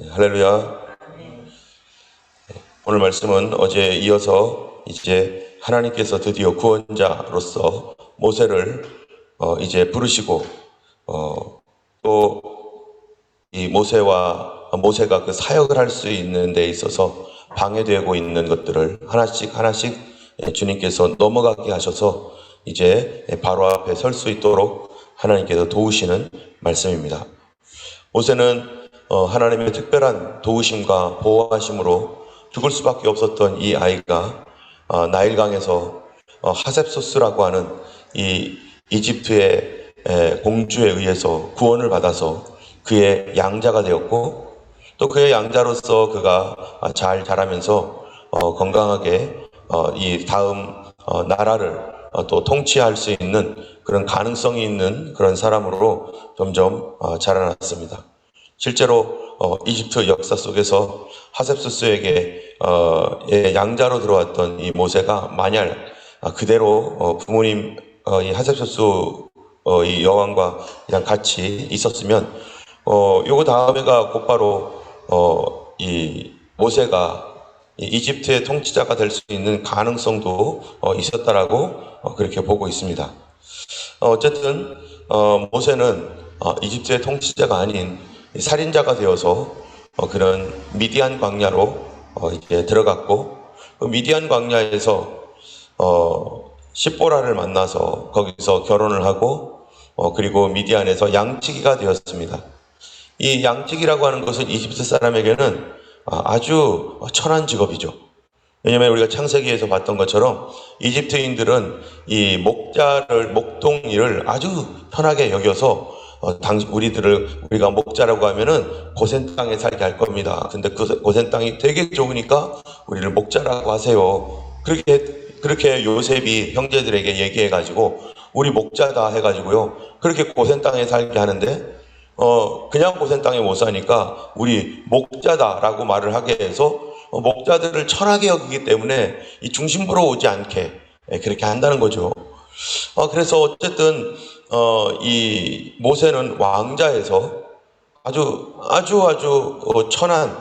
할렐루야. 오늘 말씀은 어제에 이어서 이제 하나님께서 드디어 구원자로서 모세를 이제 부르시고 또 이 모세가 그 사역을 할 수 있는 데 있어서 방해되고 있는 것들을 하나씩 주님께서 넘어가게 하셔서 이제 바로 앞에 설 수 있도록 하나님께서 도우시는 말씀입니다. 모세는 하나님의 특별한 도우심과 보호하심으로 죽을 수밖에 없었던 이 아이가 나일강에서 하셉소스라고 하는 이 이집트의 공주에 의해서 구원을 받아서 그의 양자가 되었고, 또 그의 양자로서 그가 잘 자라면서 건강하게 이 다음 나라를 또 통치할 수 있는 그런 가능성이 있는 그런 사람으로 점점 자라났습니다. 실제로 이집트 역사 속에서 하셉소스에게 양자로 들어왔던 이 모세가 만약 그대로 부모님 이 하셉소스 이 여왕과 그냥 같이 있었으면 요거 다음에가 곧바로 이 모세가 이집트의 통치자가 될 수 있는 가능성도 있었다라고 그렇게 보고 있습니다. 어쨌든 모세는 이집트의 통치자가 아닌 살인자가 되어서 그런 미디안 광야로 이제 들어갔고, 그 미디안 광야에서 십보라를 만나서 거기서 결혼을 하고 그리고 미디안에서 양치기가 되었습니다. 이 양치기라고 하는 것은 이집트 사람에게는 아주 천한 직업이죠. 왜냐하면 우리가 창세기에서 봤던 것처럼 이집트인들은 이 목동 일을 아주 편하게 여겨서 우리가 목자라고 하면은 고센 땅에 살게 할 겁니다. 근데 그 고센 땅이 되게 좋으니까 우리를 목자라고 하세요. 그렇게 요셉이 형제들에게 얘기해가지고 우리 목자다 해가지고요. 그렇게 고센 땅에 살게 하는데 그냥 고센 땅에 못 사니까 우리 목자다라고 말을 하게 해서 목자들을 천하게 여기기 때문에 이 중심부로 오지 않게 그렇게 한다는 거죠. 그래서 어쨌든 이 모세는 왕자에서 아주 천한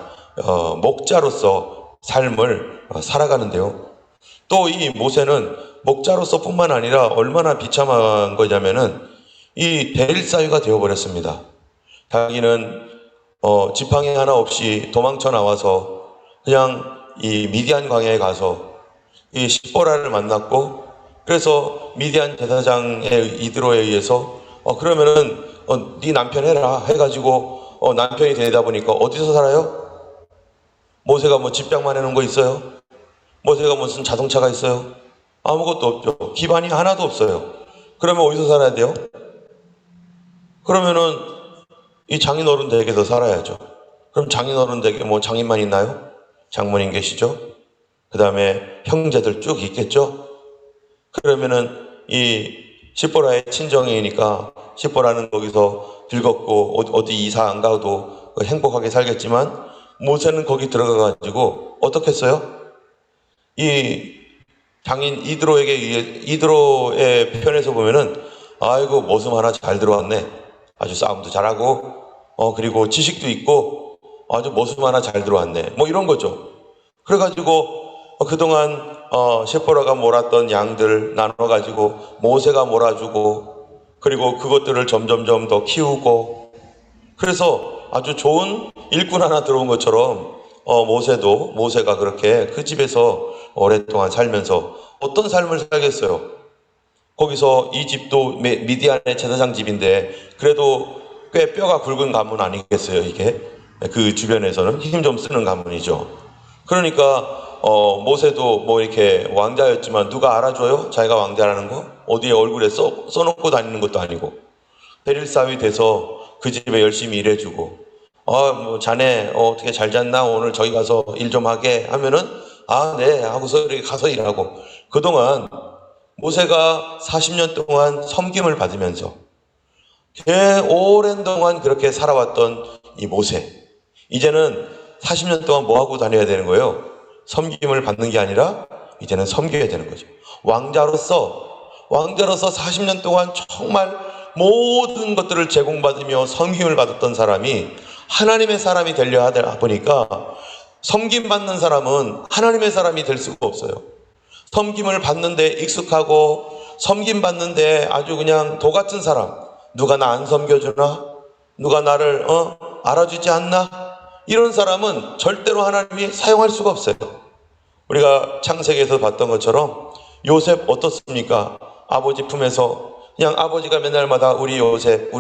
목자로서 삶을 살아가는데요. 또 이 모세는 목자로서 뿐만 아니라 얼마나 비참한 거냐면은 이 대일사유가 되어버렸습니다. 자기는 지팡이 하나 없이 도망쳐 나와서 그냥 이 미디안 광야에 가서 이 십보라를 만났고, 그래서 미디안 제사장의 이드로에 의해서 그러면은 네 남편 해라 해가지고 남편이 되다 보니까 어디서 살아요? 모세가 뭐 집장만 해놓은 거 있어요? 모세가 무슨 자동차가 있어요? 아무것도 없죠. 기반이 하나도 없어요. 그러면 어디서 살아야 돼요? 그러면은 이 장인어른 댁에서 살아야죠. 그럼 장인어른 댁에 뭐 장인만 있나요? 장모님 계시죠? 그 다음에 형제들 쭉 있겠죠? 그러면은 이 십보라의 친정이니까 십보라는 거기서 즐겁고 어디 이사 안 가도 행복하게 살겠지만, 모세는 거기 들어가가지고 어떻게 했어요? 이 장인 이드로의 편에서 보면은 아이고 모습 하나 잘 들어왔네. 아주 싸움도 잘하고 그리고 지식도 있고 아주 모습 하나 잘 들어왔네. 뭐 이런 거죠. 그래가지고 그동안 십보라가 몰았던 양들 나눠가지고 모세가 몰아주고, 그리고 그것들을 점점점 더 키우고, 그래서 아주 좋은 일꾼 하나 들어온 것처럼 모세가 그렇게 그 집에서 오랫동안 살면서 어떤 삶을 살겠어요? 거기서 이 집도 미디안의 제사장 집인데 그래도 꽤 뼈가 굵은 가문 아니겠어요, 이게? 그 주변에서는 힘 좀 쓰는 가문이죠. 그러니까 모세도 뭐 이렇게 왕자였지만 누가 알아줘요? 자기가 왕자라는 거? 어디에 얼굴에 써놓고 다니는 것도 아니고, 대릴사위 돼서 그 집에 열심히 일해주고, 뭐 자네 어떻게 잘 잤나? 오늘 저기 가서 일 좀 하게 하면은 네 하고서 이렇게 가서 일하고. 그동안 모세가 40년 동안 섬김을 받으면서 꽤 오랜 동안 그렇게 살아왔던 이 모세, 이제는 40년 동안 뭐 하고 다녀야 되는 거예요? 섬김을 받는 게 아니라 이제는 섬겨야 되는 거죠. 왕자로서 40년 동안 정말 모든 것들을 제공받으며 섬김을 받았던 사람이 하나님의 사람이 되려 하다 보니까 섬김받는 사람은 하나님의 사람이 될 수가 없어요. 섬김을 받는데 익숙하고 섬김받는데 아주 그냥 도 같은 사람, 누가 나 안 섬겨주나? 누가 나를 알아주지 않나? 이런 사람은 절대로 하나님이 사용할 수가 없어요. 우리가 창세기에서 봤던 것처럼 요셉 어떻습니까? 아버지 품에서 그냥 아버지가 맨날마다 우리 요셉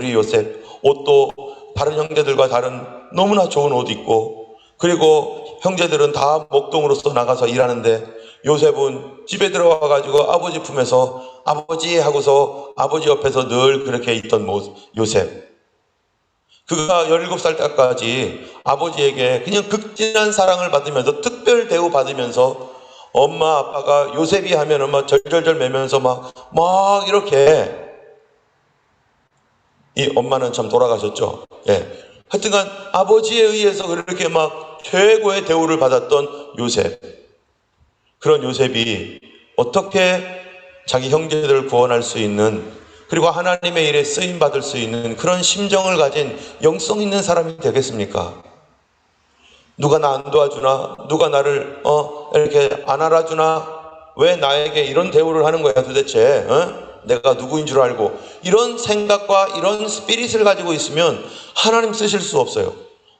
옷도 다른 형제들과 다른 너무나 좋은 옷 입고, 그리고 형제들은 다 목동으로서 나가서 일하는데 요셉은 집에 들어와 가지고 아버지 품에서 아버지 하고서 아버지 옆에서 늘 그렇게 있던 요셉. 그가 17살 때까지 아버지에게 그냥 극진한 사랑을 받으면서 특별 대우 받으면서 엄마 아빠가 요셉이 하면은 막 절절절 매면서 막 이렇게, 이 엄마는 참 돌아가셨죠. 예. 하여튼간 아버지에 의해서 그렇게 막 최고의 대우를 받았던 요셉. 그런 요셉이 어떻게 자기 형제들을 구원할 수 있는, 그리고 하나님의 일에 쓰임 받을 수 있는 그런 심정을 가진 영성 있는 사람이 되겠습니까? 누가 나 안 도와주나? 누가 나를 이렇게 안 알아주나? 왜 나에게 이런 대우를 하는 거야 도대체? 내가 누구인 줄 알고. 이런 생각과 이런 스피릿을 가지고 있으면 하나님 쓰실 수 없어요.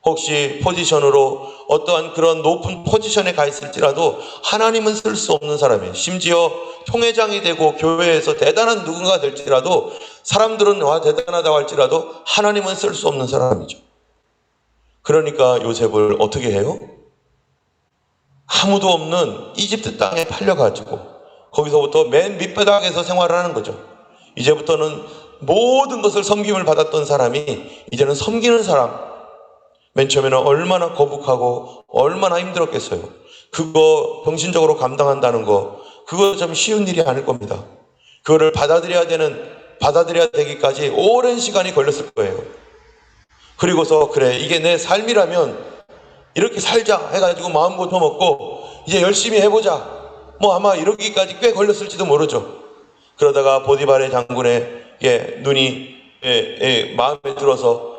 혹시 포지션으로 어떠한 그런 높은 포지션에 가 있을지라도 하나님은 쓸 수 없는 사람이에요. 심지어 총회장이 되고 교회에서 대단한 누군가가 될지라도 사람들은 와 대단하다고 할지라도 하나님은 쓸 수 없는 사람이죠. 그러니까 요셉을 어떻게 해요? 아무도 없는 이집트 땅에 팔려가지고 거기서부터 맨 밑바닥에서 생활을 하는 거죠. 이제부터는 모든 것을 섬김을 받았던 사람이 이제는 섬기는 사람. 맨 처음에는 얼마나 거북하고 얼마나 힘들었겠어요. 그거 병신적으로 감당한다는 거, 그거 좀 쉬운 일이 아닐 겁니다. 그거를 받아들여야 되기까지 오랜 시간이 걸렸을 거예요. 그리고서 그래, 이게 내 삶이라면 이렇게 살자 해가지고 마음 고쳐먹고 이제 열심히 해보자, 아마 이러기까지 꽤 걸렸을지도 모르죠. 그러다가 보디발의 장군의 눈이 마음에 들어서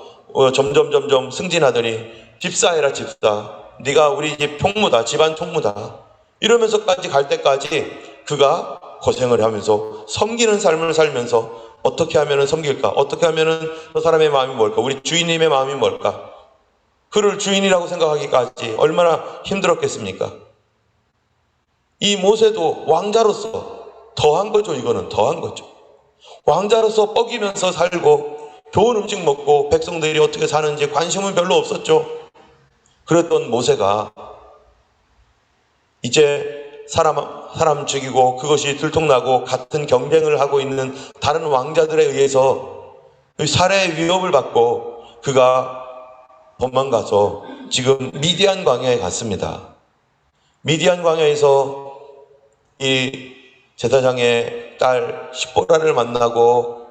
점점 승진하더니 집사해라 집사, 네가 우리 집 총무다, 집안 총무다, 이러면서까지 갈 때까지 그가 고생을 하면서 섬기는 삶을 살면서 어떻게 하면 섬길까? 어떻게 하면 저 사람의 마음이 뭘까? 우리 주인님의 마음이 뭘까? 그를 주인이라고 생각하기까지 얼마나 힘들었겠습니까? 이 모세도 왕자로서 더한 거죠. 이거는 더한 거죠. 왕자로서 뻐기면서 살고 좋은 음식 먹고 백성들이 어떻게 사는지 관심은 별로 없었죠. 그랬던 모세가 이제 사람 죽이고 그것이 들통나고 같은 경쟁을 하고 있는 다른 왕자들에 의해서 살해의 위협을 받고 그가 도망가서 지금 미디안 광야에 갔습니다. 미디안 광야에서 이 제사장의 딸 시보라를 만나고,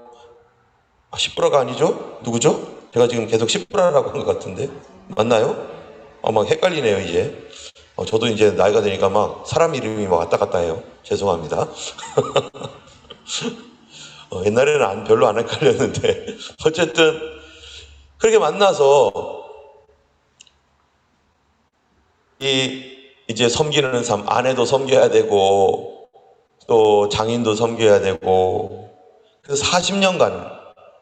시보라가 아니죠? 누구죠? 제가 지금 계속 시보라라고 한 것 같은데 맞나요? 막 헷갈리네요 이제. 저도 이제 나이가 되니까 막 사람 이름이 막 왔다 갔다 해요. 죄송합니다. 옛날에는 별로 안 헷갈렸는데 어쨌든 그렇게 만나서 이제 섬기는 삶, 아내도 섬겨야 되고 또 장인도 섬겨야 되고, 그래서 40년간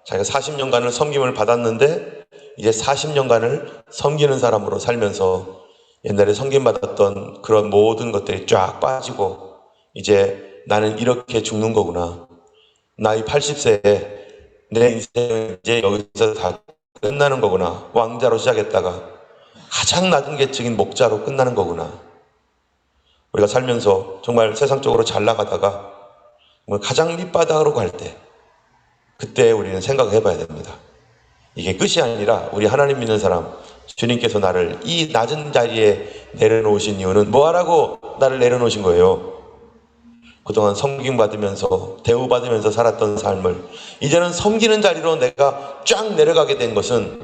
자기가 40년간을 섬김을 받았는데 이제 40년간을 섬기는 사람으로 살면서 옛날에 섬김받았던 그런 모든 것들이 쫙 빠지고 이제 나는 이렇게 죽는 거구나. 나이 80세에 내 인생은 이제 여기서 다 끝나는 거구나. 왕자로 시작했다가 가장 낮은 계층인 목자로 끝나는 거구나. 우리가 살면서 정말 세상적으로 잘 나가다가 가장 밑바닥으로 갈 때, 그때 우리는 생각을 해봐야 됩니다. 이게 끝이 아니라 우리 하나님 믿는 사람, 주님께서 나를 이 낮은 자리에 내려놓으신 이유는 뭐하라고 나를 내려놓으신 거예요? 그동안 섬김받으면서 대우받으면서 살았던 삶을 이제는 섬기는 자리로 내가 쫙 내려가게 된 것은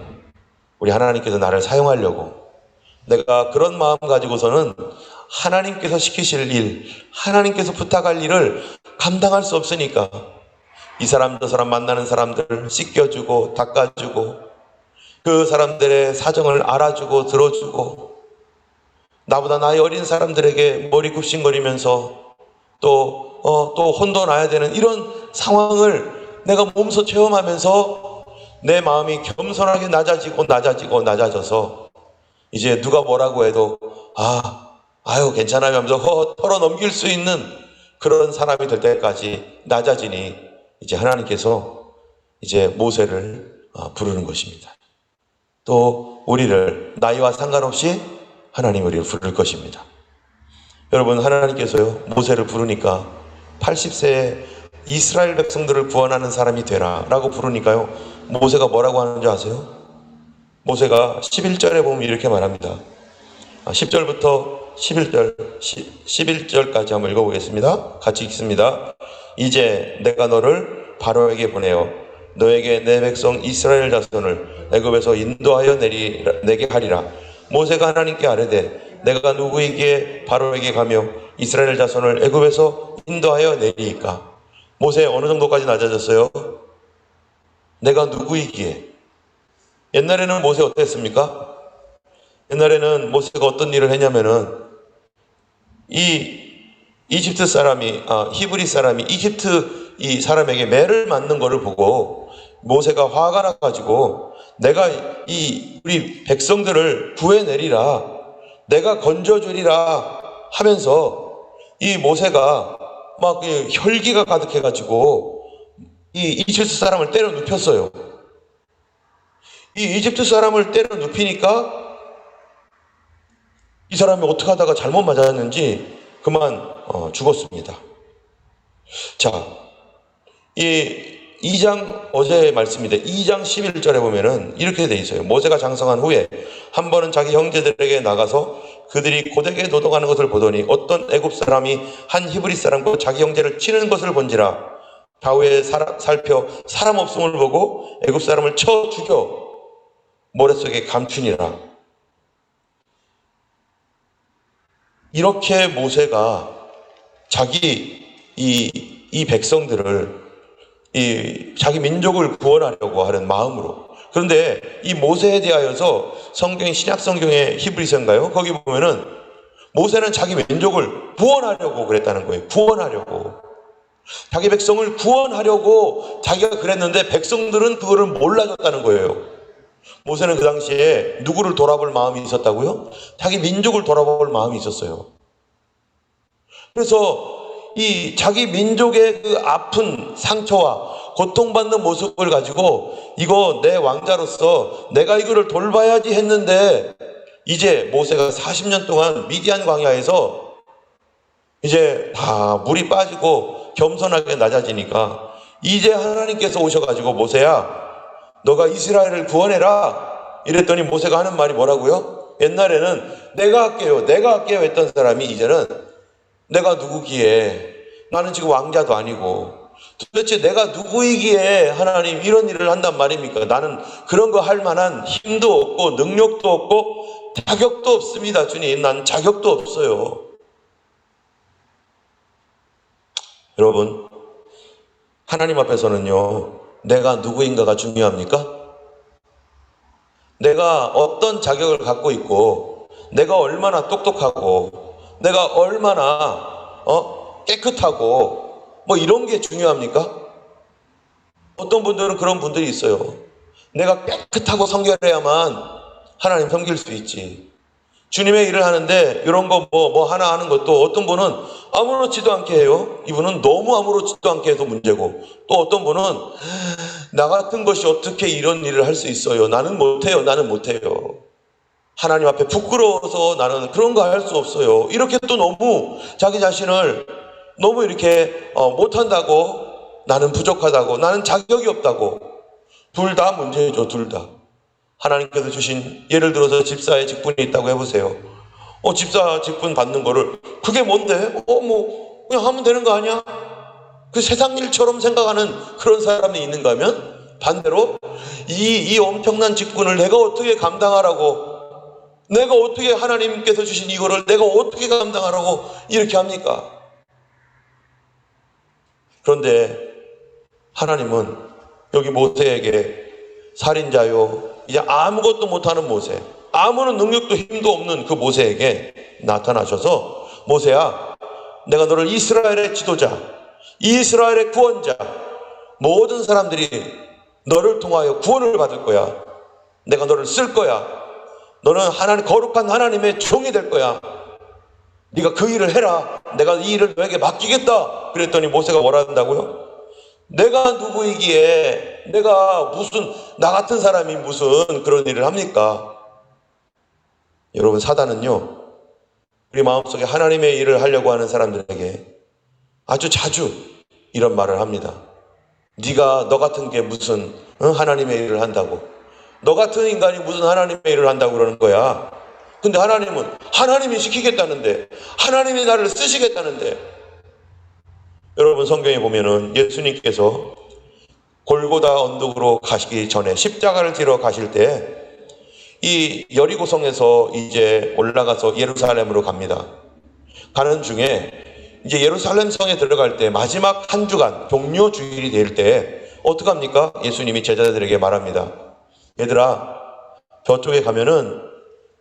우리 하나님께서 나를 사용하려고, 내가 그런 마음 가지고서는 하나님께서 시키실 일, 하나님께서 부탁할 일을 감당할 수 없으니까 이 사람 저 사람 만나는 사람들 씻겨주고 닦아주고 그 사람들의 사정을 알아주고 들어주고, 나보다 나이 어린 사람들에게 머리 굽신거리면서 또 혼도 나야 되는 이런 상황을 내가 몸소 체험하면서 내 마음이 겸손하게 낮아져서 이제 누가 뭐라고 해도 아유 괜찮아요 하면서 털어 넘길 수 있는 그런 사람이 될 때까지 낮아지니 이제 하나님께서 이제 모세를 부르는 것입니다. 또 우리를 나이와 상관없이 하나님 우리를 부를 것입니다. 여러분, 하나님께서요 모세를 부르니까 80세에 이스라엘 백성들을 구원하는 사람이 되라 라고 부르니까요, 모세가 뭐라고 하는지 아세요? 모세가 11절에 보면 이렇게 말합니다. 10절부터 11절까지 한번 읽어보겠습니다. 같이 읽습니다. 이제 내가 너를 바로에게 보내어 너에게 내 백성 이스라엘 자손을 애굽에서 인도하여 내게 하리라. 모세가 하나님께 아뢰되 내가 누구이기에 바로에게 가며 이스라엘 자손을 애굽에서 인도하여 내리이까. 모세 어느 정도까지 낮아졌어요? 내가 누구이기에. 옛날에는 모세 어땠습니까? 옛날에는 모세가 어떤 일을 했냐면은 이집트 사람이 히브리 사람이 이집트 이 사람에게 매를 맞는 것을 보고 모세가 화가 나가지고 내가 우리 백성들을 구해내리라, 내가 건져주리라 하면서 이 모세가 막 혈기가 가득해가지고 이 이집트 사람을 때려 눕혔어요. 이 이집트 사람을 때려 눕히니까 이 사람이 어떻게 하다가 잘못 맞았는지 그만 죽었습니다. 자, 이 2장 어제의 말씀인데 2장 11절에 보면은 이렇게 돼 있어요. 모세가 장성한 후에 한 번은 자기 형제들에게 나가서 그들이 고되게 노동하는 것을 보더니 어떤 애굽 사람이 한 히브리 사람과 자기 형제를 치는 것을 본지라. 좌우에 살펴 사람 없음을 보고 애굽 사람을 쳐 죽여 모래 속에 감추니라. 이렇게 모세가 자기 이 백성들을 자기 민족을 구원하려고 하는 마음으로. 그런데 이 모세에 대하여서 신약 성경의 히브리서인가요? 거기 보면은 모세는 자기 민족을 구원하려고 그랬다는 거예요. 구원하려고. 자기 백성을 구원하려고 자기가 그랬는데 백성들은 그거를 몰라줬다는 거예요. 모세는 그 당시에 누구를 돌아볼 마음이 있었다고요? 자기 민족을 돌아볼 마음이 있었어요. 그래서 이 자기 민족의 그 아픈 상처와 고통받는 모습을 가지고 이거 내 왕자로서 내가 이거를 돌봐야지 했는데, 이제 모세가 40년 동안 미디안 광야에서 이제 다 물이 빠지고 겸손하게 낮아지니까 이제 하나님께서 오셔가지고 모세야 너가 이스라엘을 구원해라 이랬더니 모세가 하는 말이 뭐라고요? 옛날에는 내가 할게요 했던 사람이 이제는 내가 누구기에, 나는 지금 왕자도 아니고 도대체 내가 누구이기에 하나님 이런 일을 한단 말입니까? 나는 그런 거 할 만한 힘도 없고 능력도 없고 자격도 없습니다. 주님, 난 자격도 없어요. 여러분, 하나님 앞에서는요 내가 누구인가가 중요합니까? 내가 어떤 자격을 갖고 있고 내가 얼마나 똑똑하고 내가 얼마나 깨끗하고 뭐 이런 게 중요합니까? 어떤 분들은 그런 분들이 있어요. 내가 깨끗하고 성결해야만 하나님 섬길 수 있지. 주님의 일을 하는데 이런 거 뭐 하나 하는 것도 어떤 분은 아무렇지도 않게 해요. 이분은 너무 아무렇지도 않게 해서 문제고, 또 어떤 분은 나 같은 것이 어떻게 이런 일을 할 수 있어요. 나는 못해요. 하나님 앞에 부끄러워서 나는 그런 거 할 수 없어요. 이렇게 또 너무 자기 자신을 너무 이렇게 못한다고, 나는 부족하다고, 나는 자격이 없다고. 둘 다 문제죠. 둘 다. 하나님께서 주신, 예를 들어서 집사의 직분이 있다고 해보세요. 집사 직분 받는 거를 그게 뭔데? 그냥 하면 되는 거 아니야? 그 세상 일처럼 생각하는 그런 사람이 있는가 하면 반대로 이 엄청난 직분을 내가 어떻게 감당하라고, 내가 어떻게 하나님께서 주신 이거를 내가 어떻게 감당하라고 이렇게 합니까? 그런데 하나님은 여기 모세에게 살인자요, 이제 아무것도 못하는 모세, 아무런 능력도 힘도 없는 그 모세에게 나타나셔서 모세야, 내가 너를 이스라엘의 지도자, 이스라엘의 구원자, 모든 사람들이 너를 통하여 구원을 받을 거야. 내가 너를 쓸 거야. 너는 하나님, 거룩한 하나님의 종이 될 거야. 네가 그 일을 해라. 내가 이 일을 너에게 맡기겠다. 그랬더니 모세가 뭐라 한다고요? 내가 누구이기에, 내가 무슨, 나 같은 사람이 무슨 그런 일을 합니까? 여러분, 사단은요, 우리 마음속에 하나님의 일을 하려고 하는 사람들에게 아주 자주 이런 말을 합니다. 네가, 너 같은 게 무슨 하나님의 일을 한다고, 너 같은 인간이 무슨 하나님의 일을 한다고 그러는 거야. 근데 하나님은, 하나님이 시키겠다는데, 하나님이 나를 쓰시겠다는데. 여러분, 성경에 보면은 예수님께서 골고다 언덕으로 가시기 전에, 십자가를 지러 가실 때 이 여리고성에서 이제 올라가서 예루살렘으로 갑니다. 가는 중에 이제 예루살렘 성에 들어갈 때 마지막 한 주간 종료 주일이 될 때 어떡합니까? 예수님이 제자들에게 말합니다. 얘들아, 저쪽에 가면은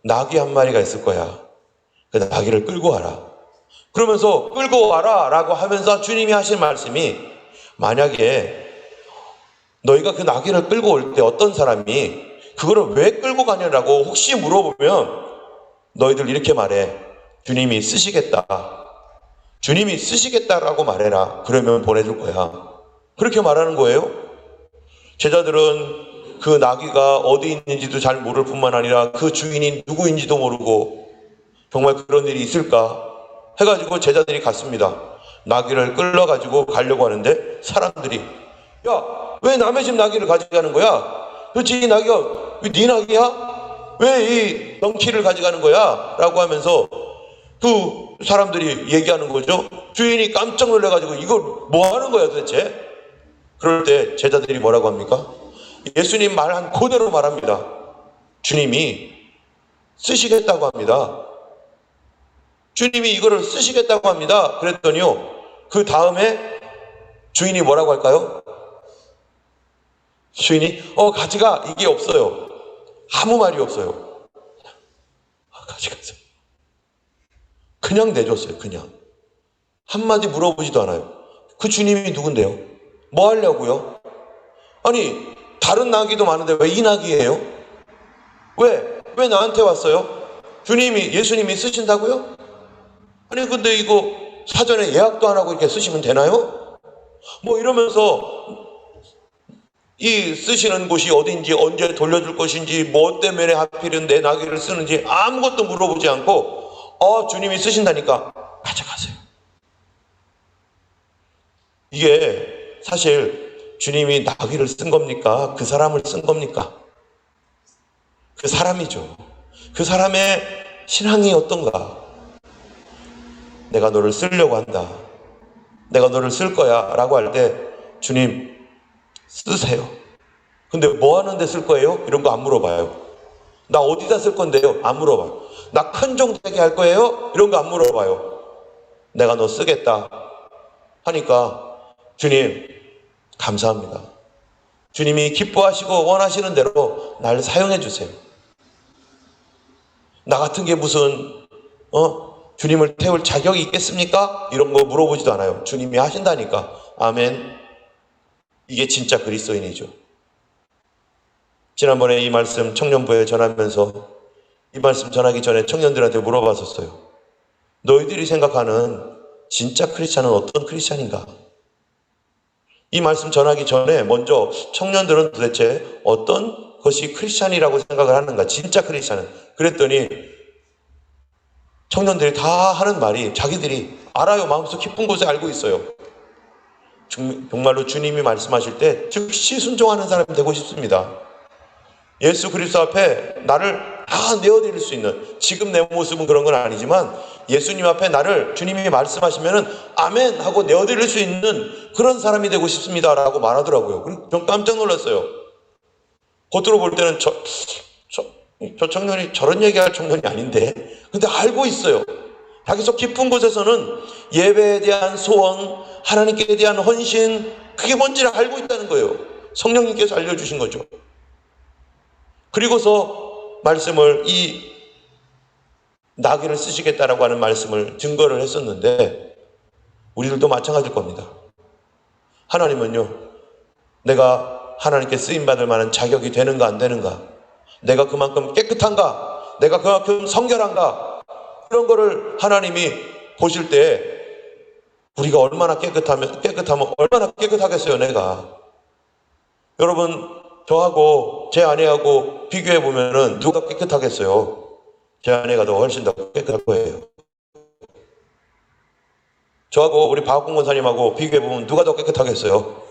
나귀 한 마리가 있을 거야. 그 나귀를 끌고 와라. 그러면서 끌고 와라 라고 하면서 주님이 하신 말씀이, 만약에 너희가 그 나귀를 끌고 올 때 어떤 사람이 그거를 왜 끌고 가냐라고 혹시 물어보면 너희들 이렇게 말해. 주님이 쓰시겠다. 주님이 쓰시겠다라고 말해라. 그러면 보내줄 거야. 그렇게 말하는 거예요. 제자들은 그 나귀가 어디 있는지도 잘 모를 뿐만 아니라 그 주인이 누구인지도 모르고 정말 그런 일이 있을까 해가지고 제자들이 갔습니다. 나귀를 끌러가지고 가려고 하는데 사람들이, 야, 왜 남의 집 나귀를 가져가는 거야? 도대체 이 나귀가 왜 네 나귀야? 왜 이 덩치를 가져가는 거야? 라고 하면서 그 사람들이 얘기하는 거죠. 주인이 깜짝 놀라가지고 이걸 뭐 하는 거야 도대체? 그럴 때 제자들이 뭐라고 합니까? 예수님 말한 그대로 말합니다. 주님이 쓰시겠다고 합니다. 주님이 이거를 쓰시겠다고 합니다. 그랬더니요, 그 다음에 주인이 뭐라고 할까요? 주인이 가져가. 이게 없어요. 아무 말이 없어요. 가져가세요. 그냥 내줬어요. 그냥 한마디 물어보지도 않아요. 그 주님이 누군데요? 뭐 하려고요? 아니, 다른 나귀도 많은데 왜 이 나귀예요? 왜 나한테 왔어요? 예수님이 쓰신다고요? 아니, 근데 이거 사전에 예약도 안 하고 이렇게 쓰시면 되나요? 뭐 이러면서 이 쓰시는 곳이 어딘지, 언제 돌려줄 것인지, 뭐 때문에 하필은 내 나귀를 쓰는지 아무것도 물어보지 않고 주님이 쓰신다니까 가져가세요. 이게 사실 주님이 나귀를 쓴 겁니까? 그 사람을 쓴 겁니까? 그 사람이죠. 그 사람의 신앙이 어떤가? 내가 너를 쓰려고 한다. 내가 너를 쓸 거야 라고 할 때 주님 쓰세요. 근데 뭐 하는데 쓸 거예요? 이런 거 안 물어봐요. 나 어디다 쓸 건데요? 안 물어봐요. 나 큰 종 되게 할 거예요? 이런 거 안 물어봐요. 내가 너 쓰겠다 하니까 주님 감사합니다. 주님이 기뻐하시고 원하시는 대로 날 사용해 주세요. 나 같은 게 무슨 주님을 태울 자격이 있겠습니까? 이런 거 물어보지도 않아요. 주님이 하신다니까. 아멘. 이게 진짜 그리스도인이죠. 지난번에 이 말씀 청년부에 전하면서 이 말씀 전하기 전에 청년들한테 물어봤었어요. 너희들이 생각하는 진짜 크리스찬은 어떤 크리스찬인가? 이 말씀 전하기 전에 먼저 청년들은 도대체 어떤 것이 크리스찬이라고 생각을 하는가? 진짜 크리스찬은. 그랬더니 청년들이 다 하는 말이 자기들이 알아요. 마음속 깊은 곳에 알고 있어요. 정말로 주님이 말씀하실 때 즉시 순종하는 사람이 되고 싶습니다. 예수 그리스도 앞에 나를 다 내어드릴 수 있는, 지금 내 모습은 그런 건 아니지만 예수님 앞에 나를 주님이 말씀하시면은 아멘 하고 내어드릴 수 있는 그런 사람이 되고 싶습니다 라고 말하더라고요. 좀 깜짝 놀랐어요. 겉으로 볼 때는 저 청년이 저런 얘기할 청년이 아닌데, 근데 알고 있어요. 자기 속 깊은 곳에서는 예배에 대한 소원, 하나님께 대한 헌신, 그게 뭔지를 알고 있다는 거예요. 성령님께서 알려주신 거죠. 그리고서 말씀을 이 나귀를 쓰시겠다라고 하는 말씀을 증거를 했었는데 우리들도 마찬가지일 겁니다. 하나님은요, 내가 하나님께 쓰임받을 만한 자격이 되는가 안 되는가, 내가 그만큼 깨끗한가, 내가 그만큼 성결한가, 그런 거를 하나님이 보실 때 우리가 얼마나 깨끗하면 얼마나 깨끗하겠어요. 내가, 여러분, 저하고 제 아내하고 비교해 보면은 누가 깨끗하겠어요? 제 아내가 더 훨씬 더 깨끗할 거예요. 저하고 우리 박학공 권사님하고 비교해 보면 누가 더 깨끗하겠어요?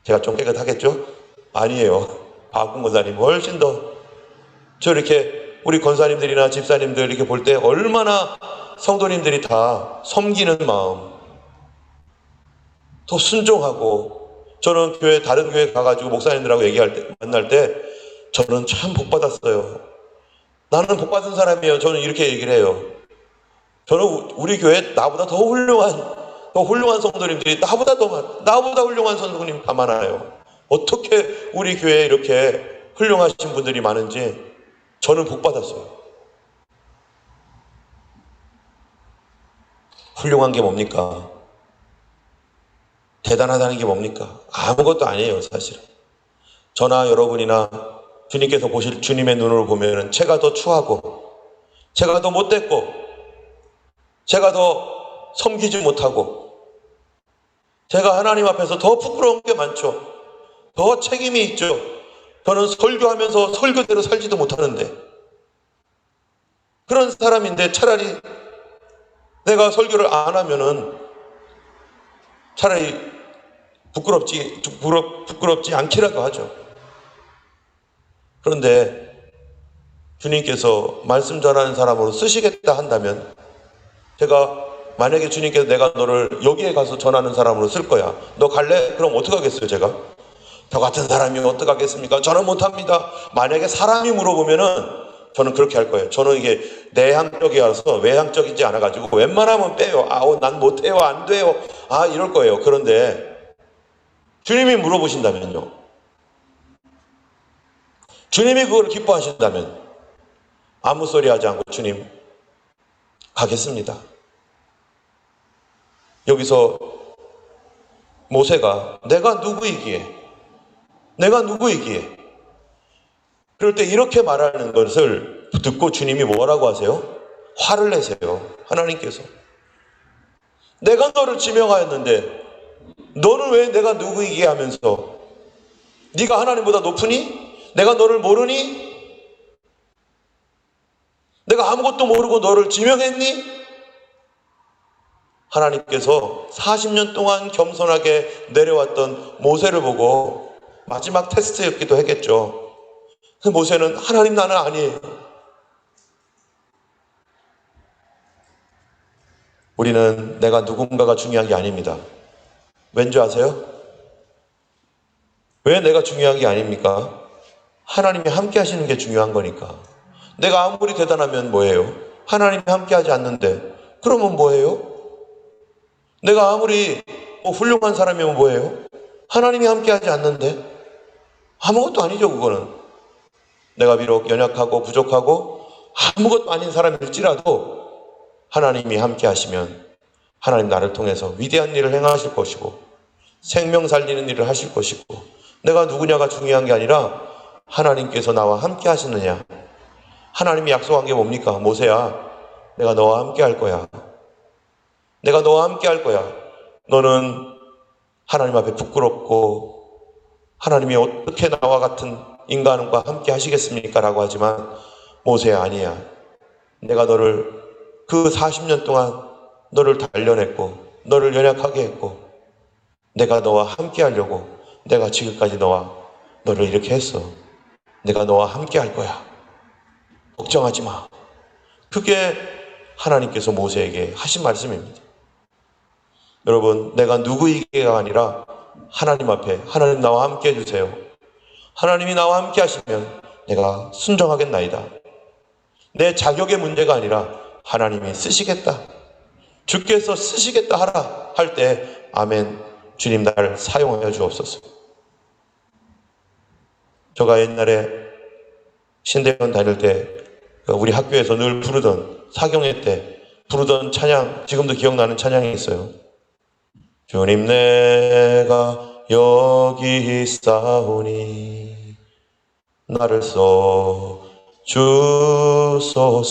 제가 좀 깨끗하겠죠? 아니에요. 박학공 권사님 훨씬 더. 저 이렇게 우리 권사님들이나 집사님들 이렇게 볼 때 얼마나 성도님들이 다 섬기는 마음, 더 순종하고. 저는 다른 교회 가가지고 목사님들하고 만날 때 저는 참 복받았어요. 나는 복받은 사람이에요. 저는 이렇게 얘기를 해요. 저는 우리 교회에 나보다 더 훌륭한 성도님들이 나보다 훌륭한 성도님 다 많아요. 어떻게 우리 교회에 이렇게 훌륭하신 분들이 많은지 저는 복받았어요. 훌륭한 게 뭡니까? 대단하다는 게 뭡니까? 아무것도 아니에요, 사실은. 저나 여러분이나 주님께서 보실 주님의 눈으로 보면은 제가 더 추하고, 제가 더 못됐고, 제가 더 섬기지 못하고, 제가 하나님 앞에서 더 부끄러운 게 많죠. 더 책임이 있죠. 저는 설교하면서 설교대로 살지도 못하는데, 그런 사람인데 차라리 내가 설교를 안 하면은 차라리 부끄럽지 않기라도 하죠. 그런데 주님께서 말씀 전하는 사람으로 쓰시겠다 한다면, 제가 만약에 주님께서 내가 너를 여기에 가서 전하는 사람으로 쓸 거야, 너 갈래? 그럼 어떡하겠어요? 제가 저 같은 사람이 어떡하겠습니까? 저는 못합니다. 만약에 사람이 물어보면은 저는 그렇게 할 거예요. 저는 이게 내향적이라서 외향적이지 않아가지고 웬만하면 빼요. 난 못해요, 안 돼요, 이럴 거예요. 그런데 주님이 물어보신다면요, 주님이 그걸 기뻐하신다면 아무 소리 하지 않고 주님 가겠습니다. 여기서 모세가 내가 누구이기에 그럴 때 이렇게 말하는 것을 듣고 주님이 뭐라고 하세요? 화를 내세요. 하나님께서 내가 너를 지명하였는데 너는 왜 내가 누구이기에 하면서 네가 하나님보다 높으니? 내가 너를 모르니? 내가 아무것도 모르고 너를 지명했니? 하나님께서 40년 동안 겸손하게 내려왔던 모세를 보고 마지막 테스트였기도 했겠죠. 그 모세는 하나님, 나는 아니에요. 우리는 내가 누군가가 중요한 게 아닙니다. 왠지 아세요? 왜 내가 중요한 게 아닙니까? 하나님이 함께 하시는 게 중요한 거니까. 내가 아무리 대단하면 뭐예요? 하나님이 함께 하지 않는데 그러면 뭐예요? 내가 아무리 훌륭한 사람이면 뭐예요? 하나님이 함께 하지 않는데 아무것도 아니죠. 그거는 내가 비록 연약하고 부족하고 아무것도 아닌 사람일지라도 하나님이 함께 하시면 하나님 나를 통해서 위대한 일을 행하실 것이고 생명 살리는 일을 하실 것이고, 내가 누구냐가 중요한 게 아니라 하나님께서 나와 함께 하시느냐. 하나님이 약속한 게 뭡니까? 모세야, 내가 너와 함께 할 거야. 내가 너와 함께 할 거야. 너는 하나님 앞에 부끄럽고 하나님이 어떻게 나와 같은 인간과 함께 하시겠습니까? 라고 하지만 모세야, 아니야. 내가 너를 그 40년 동안 너를 단련했고 너를 연약하게 했고 내가 너와 함께 하려고 내가 지금까지 너를 이렇게 했어. 내가 너와 함께 할 거야. 걱정하지 마. 그게 하나님께서 모세에게 하신 말씀입니다. 여러분, 내가 누구이게가 아니라 하나님 앞에 하나님 나와 함께 해주세요. 하나님이 나와 함께 하시면 내가 순종하겠나이다. 내 자격의 문제가 아니라 하나님이 쓰시겠다, 주께서 쓰시겠다 하라 할 때 아멘, 주님 나를 사용하여 주옵소서. 제가 옛날에 신대원 다닐 때 우리 학교에서 늘 부르던 사경회 때 부르던 찬양, 지금도 기억나는 찬양이 있어요. 주님 내가 여기 있사오니 나를 써 주소서.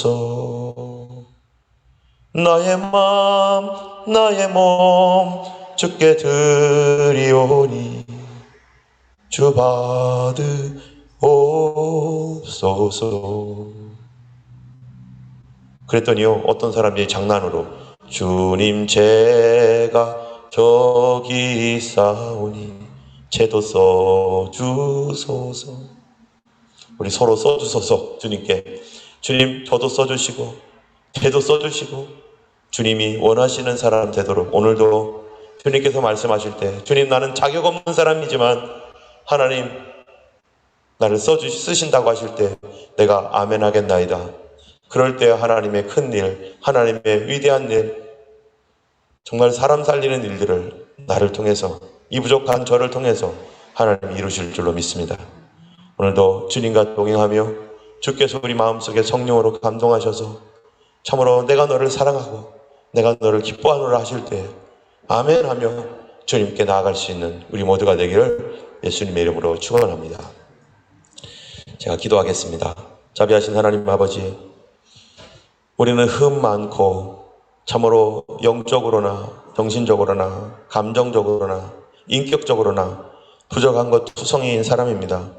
나의 맘 나의 몸 주께 드리오니 주 받으옵소서. 그랬더니요, 어떤 사람들이 장난으로 주님 제가 저기 있사오니 제도 써주소서. 우리 서로 써주소서. 주님께 주님 저도 써주시고 제도 써주시고 주님이 원하시는 사람 되도록 오늘도 주님께서 말씀하실 때 주님 나는 자격 없는 사람이지만 하나님 나를 쓰신다고 하실 때 내가 아멘 하겠나이다. 그럴 때 하나님의 큰 일, 하나님의 위대한 일, 정말 사람 살리는 일들을 나를 통해서, 이 부족한 저를 통해서 하나님이 이루실 줄로 믿습니다. 오늘도 주님과 동행하며 주께서 우리 마음속에 성령으로 감동하셔서 참으로 내가 너를 사랑하고 내가 너를 기뻐하노라 하실 때 아멘 하며 주님께 나아갈 수 있는 우리 모두가 되기를 예수님의 이름으로 축원합니다. 제가 기도하겠습니다. 자비하신 하나님 아버지, 우리는 흠 많고 참으로 영적으로나 정신적으로나 감정적으로나 인격적으로나 부족한 것 투성이인 사람입니다.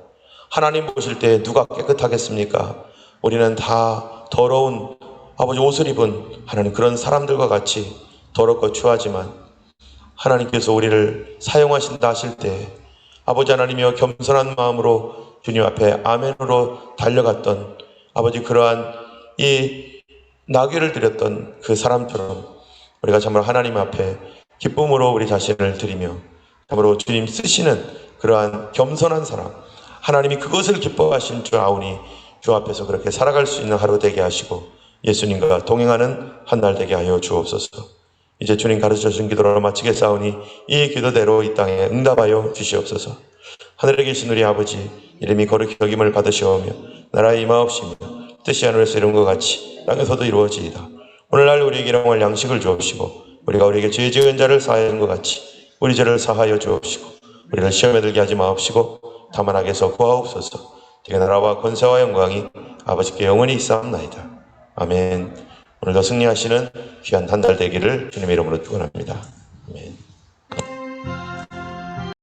하나님 보실 때 누가 깨끗하겠습니까? 우리는 다 더러운 아버지 옷을 입은 하나님 그런 사람들과 같이 더럽고 추하지만 하나님께서 우리를 사용하신다 하실 때 아버지 하나님이여 겸손한 마음으로 주님 앞에 아멘으로 달려갔던 아버지 그러한 이 나귀를 드렸던 그 사람처럼 우리가 참으로 하나님 앞에 기쁨으로 우리 자신을 드리며 참으로 주님 쓰시는 그러한 겸손한 사람, 하나님이 그것을 기뻐하신 줄 아오니 주 앞에서 그렇게 살아갈 수 있는 하루 되게 하시고 예수님과 동행하는 한 날 되게 하여 주옵소서. 이제 주님 가르쳐 주신 기도로 마치겠사오니 이 기도대로 이 땅에 응답하여 주시옵소서. 하늘에 계신 우리 아버지, 이름이 거룩히 여김을 받으시오며 나라의 임하옵시며 뜻이 하늘에서 이룬 것 같이 땅에서도 이루어지이다. 오늘날 우리에게 일용할 양식을 주옵시고 우리가 우리에게 죄 지은 자를 사하는 것 같이 우리 죄를 사하여 주옵시고 우리를 시험에 들게 하지 마옵시고 다만 악에서 구하옵소서. 되게 나라와 권세와 영광이 아버지께 영원히 있사옵나이다. 아멘. 오늘도 승리하시는 귀한 한 달 되기를 주님의 이름으로 축원합니다. 아멘.